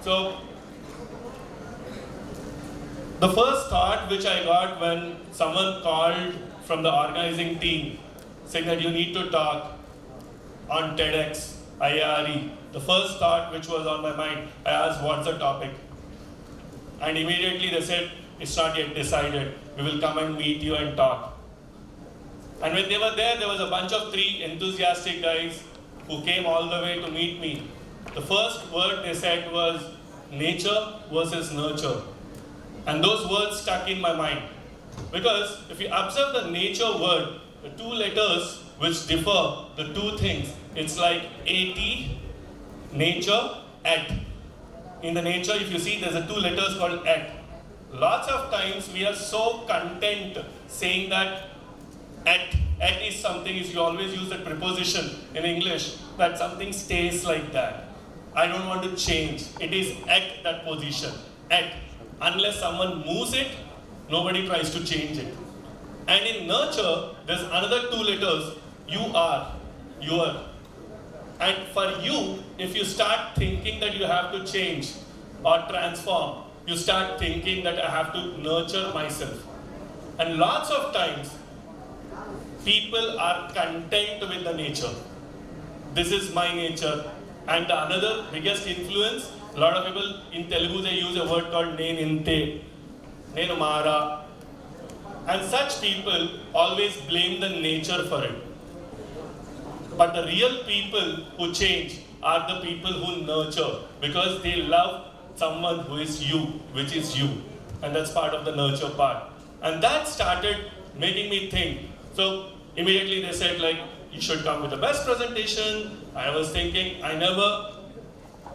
So, the first thought which I got when someone called from the organizing team saying that you need to talk on TEDxIARE, the first thought which was on my mind, I asked, what's the topic? And immediately they said, it's not yet decided. We will come and meet you and talk. And when they were there was a bunch of 3 enthusiastic guys who came all the way to meet me. The first word they said was nature versus nurture. And those words stuck in my mind. Because if you observe the nature word, the 2 letters which differ, the 2 things, it's like AT, nature, at. In the nature, if you see, there's a 2 letters called at. Lots of times we are so content saying that at is something, is you always use that preposition in English, that something stays like that. I don't want to change. It is at that position. At. Unless someone moves it, nobody tries to change it. And in nurture, there's another 2 letters, you are, your. And for you, if you start thinking that you have to change or transform, you start thinking that I have to nurture myself. And lots of times, people are content with the nature. This is my nature. And the another biggest influence, a lot of people in Telugu, they use a word called neninte, nenu mara. And such people always blame the nature for it. But the real people who change are the people who nurture, because they love someone who is you, which is you. And that's part of the nurture part. And that started making me think. So immediately they said, like, you should come with the best presentation. I was thinking, I never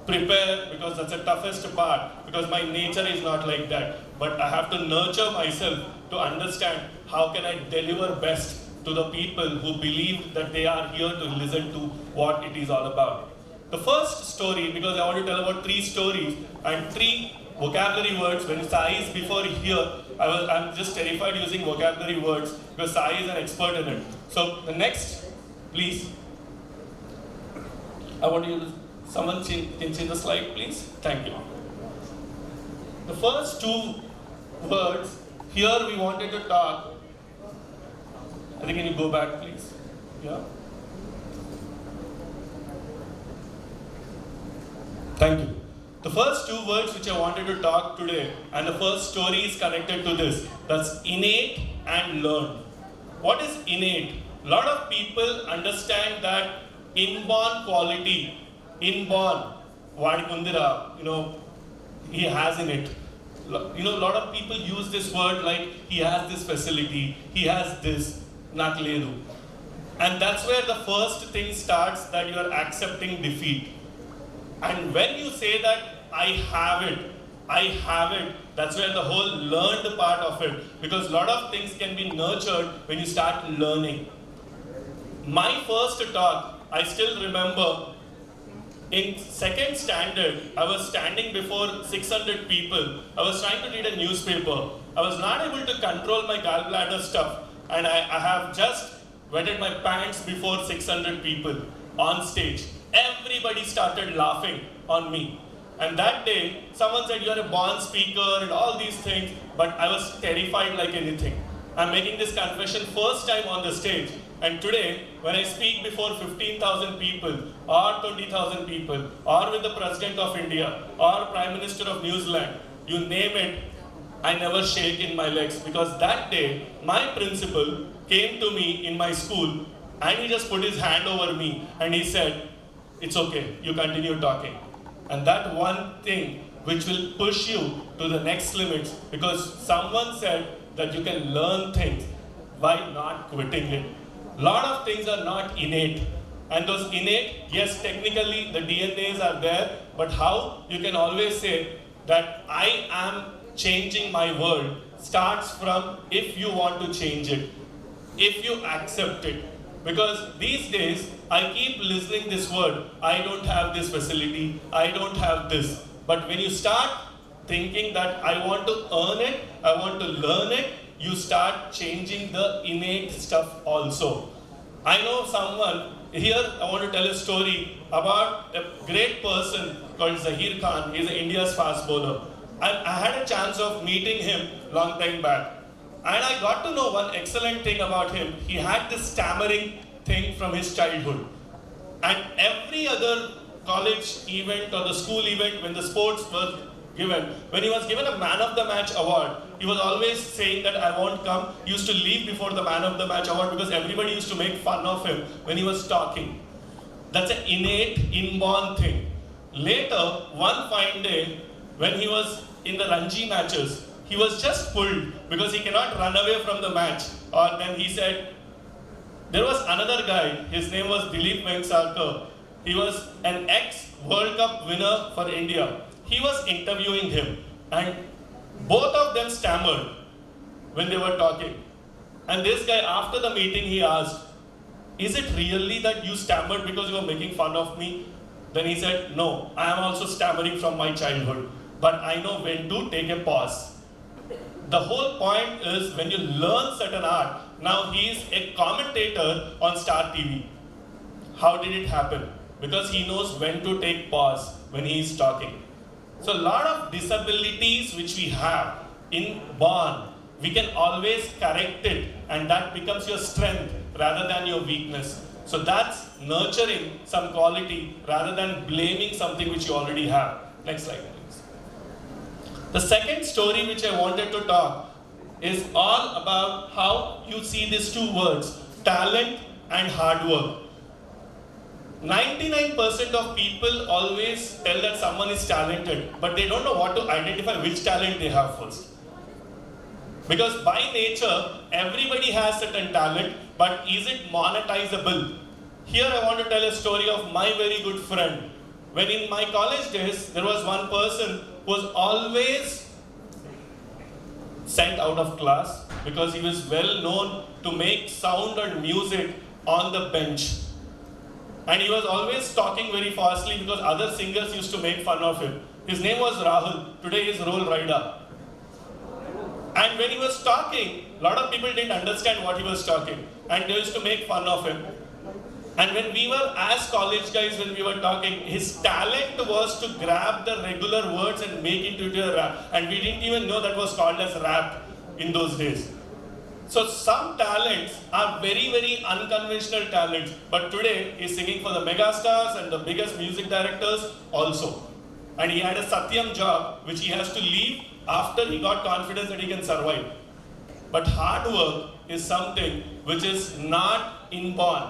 prepare because that's the toughest part, because my nature is not like that. But I have to nurture myself to understand how can I deliver best to the people who believe that they are here to listen to what it is all about. The first story, because I want to tell about 3 stories and 3 vocabulary words. When Sai is before here, I'm just terrified using vocabulary words because Sai is an expert in it. So the next, please. I want you to, someone can change the slide, please. Thank you. The first 2 words, here we wanted to talk. I think, can you go back, please? Yeah. Thank you. The first 2 words which I wanted to talk today, and the first story is connected to this. That's innate and learned. What is innate? A lot of people understand that inborn quality, inborn, Vadikundira, he has in it. A lot of people use this word like he has this facility, he has this. Nakledu. And that's where the first thing starts, that you are accepting defeat. And when you say that I have it, that's where the whole learned part of it, because a lot of things can be nurtured when you start learning. My first talk, I still remember, in 2nd standard, I was standing before 600 people. I was trying to read a newspaper. I was not able to control my gallbladder stuff. And I have just wetted my pants before 600 people on stage. Everybody started laughing on me. And that day, someone said, you're a born speaker and all these things, but I was terrified like anything. I'm making this confession first time on the stage. And today, when I speak before 15,000 people, or 20,000 people, or with the President of India, or Prime Minister of New Zealand, you name it, I never shake in my legs, because that day, my principal came to me in my school and he just put his hand over me and he said, it's okay, you continue talking. And that one thing which will push you to the next limits, because someone said that you can learn things by not quitting it. A lot of things are not innate. And those innate, yes, technically the DNAs are there, but how you can always say that I am changing my world starts from if you want to change it, if you accept it. Because these days, I keep listening this word, I don't have this facility, I don't have this. But when you start thinking that I want to earn it, I want to learn it, you start changing the innate stuff also. I know someone here I want to tell a story about a great person called Zaheer Khan. He's India's fast bowler. I had a chance of meeting him long time back. And I got to know one excellent thing about him. He had this stammering thing from his childhood. And every other college event or the school event, when the sports was given, when he was given a man of the match award, he was always saying that I won't come. He used to leave before the man of the match award because everybody used to make fun of him when he was talking. That's an innate, inborn thing. Later, one fine day, when he was in the Ranji matches, he was just pulled because he cannot run away from the match. Or then he said, there was another guy, his name was Dilip Vengsarkar. He was an ex-World Cup winner for India. He was interviewing him and both of them stammered when they were talking. And this guy, after the meeting, he asked, is it really that you stammered because you were making fun of me? Then he said, no, I am also stammering from my childhood, but I know when to take a pause. The whole point is when you learn certain art, now he is a commentator on Star TV. How did it happen? Because he knows when to take pause when he is talking. So a lot of disabilities which we have inborn, we can always correct it and that becomes your strength rather than your weakness. So that's nurturing some quality rather than blaming something which you already have. Next slide, please. The second story which I wanted to talk is all about how you see these two words, talent and hard work. 99% of people always tell that someone is talented, but they don't know what to identify which talent they have first. Because by nature, everybody has certain talent, but is it monetizable? Here I want to tell a story of my very good friend. When in my college days, there was one person who was always sent out of class because he was well known to make sound and music on the bench. And he was always talking very fastly because other singers used to make fun of him. His name was Rahul. Today he is Roll Rider. And when he was talking, a lot of people didn't understand what he was talking. And they used to make fun of him. And when we were as college guys, when we were talking, his talent was to grab the regular words and make it into a rap. And we didn't even know that was called as rap in those days. So some talents are very, very unconventional talents. But today, he's singing for the megastars and the biggest music directors also. And he had a Satyam job, which he has to leave after he got confidence that he can survive. But hard work is something which is not inborn.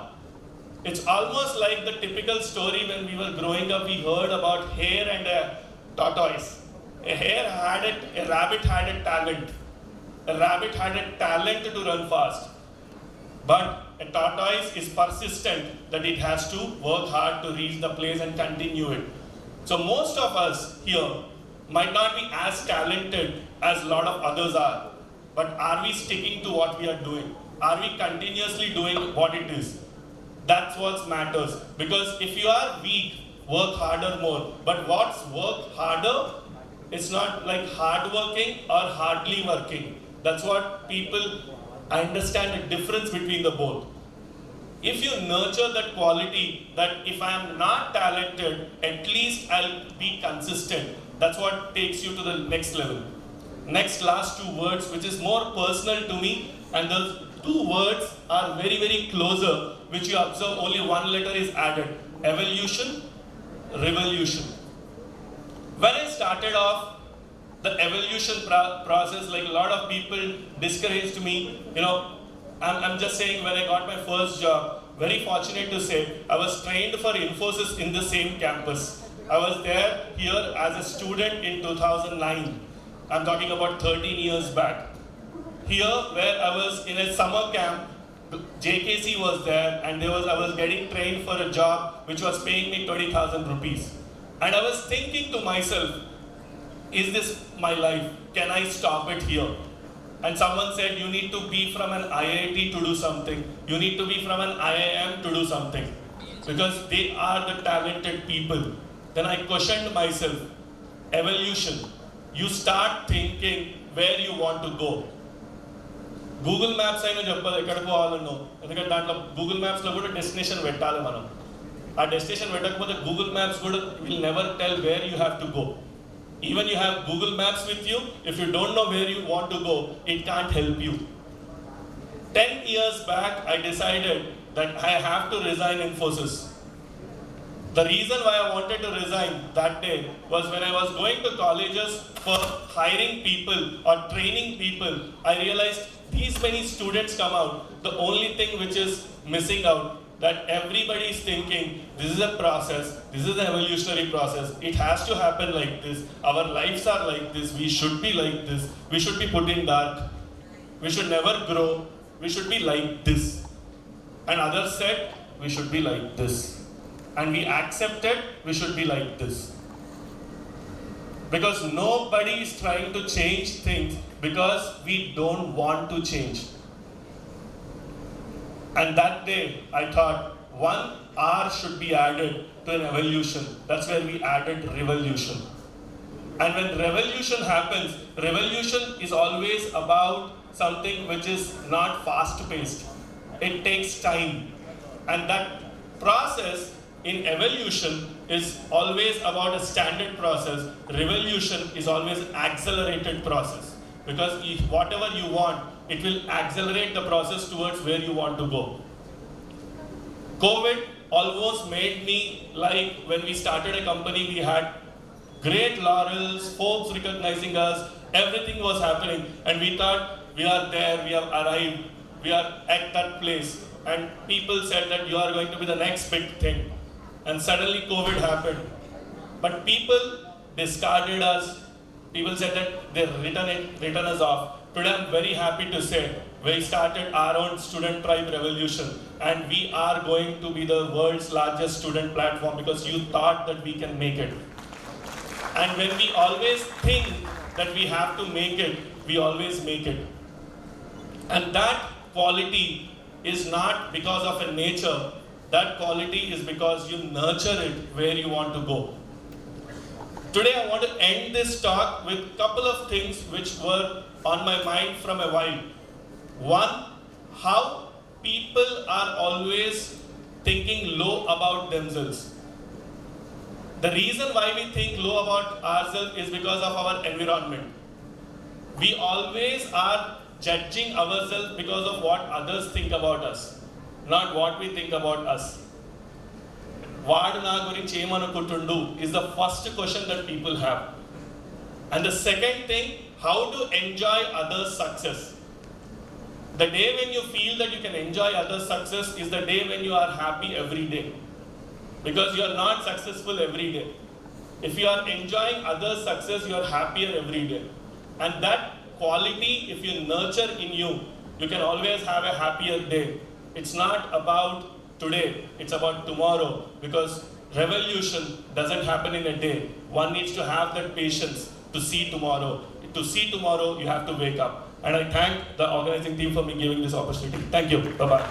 It's almost like the typical story when we were growing up, we heard about hare and a tortoise. A rabbit had a talent. A rabbit had a talent to run fast. But a tortoise is persistent that it has to work hard to reach the place and continue it. So most of us here might not be as talented as a lot of others are. But are we sticking to what we are doing? Are we continuously doing what it is? That's what matters. Because if you are weak, work harder more. But what's work harder? It's not like hard working or hardly working. That's what people understand the difference between the both. If you nurture that quality, that if I am not talented, at least I'll be consistent. That's what takes you to the next level. Next, last two words, which is more personal to me, and those two words are very, very closer, which you observe only one letter is added. Evolution, revolution. When I started off the evolution process, like a lot of people discouraged me, I'm just saying when I got my first job, very fortunate to say, I was trained for Infosys in the same campus. I was there here as a student in 2009. I'm talking about 13 years back. Here where I was in a summer camp, JKC was there and I was getting trained for a job which was paying me 20,000 rupees. And I was thinking to myself, is this my life? Can I stop it here? And someone said, you need to be from an IIT to do something. You need to be from an IIM to do something. Because they are the talented people. Then I questioned myself, evolution. You start thinking where you want to go. Google maps అయినా చెప్పదు ఎక్కడ పోవాలన్నో, ఎందుకంటే దాంట్లో Google మ్యాప్స్లో కూడా destination పెట్టాలి మనం. ఆ destination పెట్టకపోతే గూగుల్ మ్యాప్స్ కూడా will never tell where you have to go. Even you have Google Maps with you, if you don't know where you want to go, it can't help you. 10 years back, I decided that I have to resign Infosys. The reason why I wanted to resign that day was when I was going to colleges for hiring people or training people, I realized these many students come out. The only thing which is missing out, that everybody is thinking, this is a process, this is an evolutionary process, it has to happen like this, our lives are like this, we should be like this, we should be put in dark, we should never grow, we should be like this. And others said, we should be like this. And we accepted, we should be like this. Because nobody is trying to change things because we don't want to change. And that day, I thought, 1 R should be added to an evolution. That's where we added revolution. And when revolution happens, revolution is always about something which is not fast-paced. It takes time. And that process in evolution is always about a standard process. Revolution is always accelerated process. Because if whatever you want, it will accelerate the process towards where you want to go. COVID almost made me like when we started a company, we had great laurels, Forbes recognizing us, everything was happening, and we thought we are there, we have arrived, we are at that place, and people said that you are going to be the next big thing, and suddenly COVID happened. But people discarded us. People said that they written us off. Today I'm very happy to say we started our own student tribe revolution, and we are going to be the world's largest student platform because you thought that we can make it. And when we always think that we have to make it, we always make it. And that quality is not because of a nature, that quality is because you nurture it where you want to go. Today I want to end this talk with a couple of things which were on my mind from a while. One, how people are always thinking low about themselves. The reason why we think low about ourselves is because of our environment. We always are judging ourselves because of what others think about us, not what we think about us. వాడు నా గురించి ఏమనుకుంటుండు is the first question that people have. And the second thing, how to enjoy others' success. The day when you feel that you can enjoy others' success is the day when you are happy every day. Because you are not successful every day. If you are enjoying others' success, you are happier every day. And that quality, if you nurture in you, you can always have a happier day. It's not about today, it's about tomorrow, because revolution doesn't happen in a day. One needs to have that patience to see tomorrow. To see tomorrow, you have to wake up. And I thank the organizing team for me giving this opportunity. Thank you. Bye-bye.